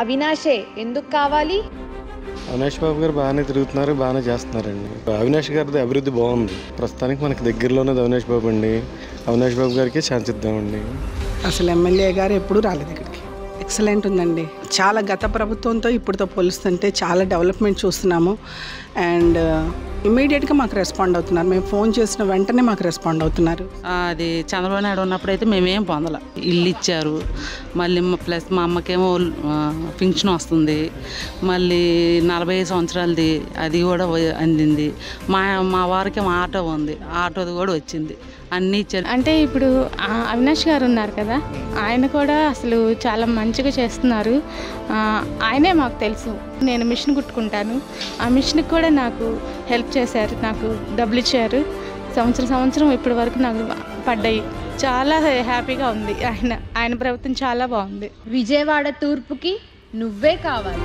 అవినాషే ఎందుకు కావాలి? అవినాష్ బాబు గారు బాగానే తిరుగుతున్నారు, బాగానే చేస్తున్నారండి. అవినాష్ గారిది అభివృద్ధి బాగుంది. ప్రస్తుతానికి మనకి దగ్గరలోనేది అవినాష్ బాబు అండి. అవినాష్ బాబు గారికి ఛాన్స్ ఇద్దామండి. అసలు ఎమ్మెల్యే గారు ఎప్పుడూ రాలేదు ఇక్కడికి. ఎక్సలెంట్ ఉందండి. చాలా గత ప్రభుత్వంతో ఇప్పుడుతో పోలుస్తుంటే చాలా డెవలప్మెంట్ చూస్తున్నాము. అండ్ ఇమ్మీడియట్గా మాకు రెస్పాండ్ అవుతున్నారు. మేము ఫోన్ చేసిన వెంటనే మాకు రెస్పాండ్ అవుతున్నారు. అది చంద్రబాబు నాయుడు ఉన్నప్పుడైతే మేమేం పొందాల. ఇల్లు ఇచ్చారు, మళ్ళీ ప్లస్ మా అమ్మకేమో పింఛన్ వస్తుంది, మళ్ళీ 45 సంవత్సరాలది అది కూడా అందింది. మా వారికి ఆటో ఉంది, ఆటోది కూడా వచ్చింది, అన్నీ ఇచ్చారు. అంటే ఇప్పుడు అవినాష్ గారు ఉన్నారు కదా, ఆయన కూడా అసలు చాలా మంచిగా చేస్తున్నారు. ఆయనే మాకు తెలుసు. నేను మిషన్ కుట్టుకుంటాను, ఆ మిషన్కి కూడా నాకు హెల్ప్ చేశారు, నాకు డబ్బులు ఇచ్చారు. సంవత్సరం ఇప్పటి వరకు నాకు పడ్డాయి. చాలా హ్యాపీగా ఉంది. ఆయన ప్రభుత్వం చాలా బాగుంది. విజయవాడ తూర్పుకి నువ్వే కావాలి.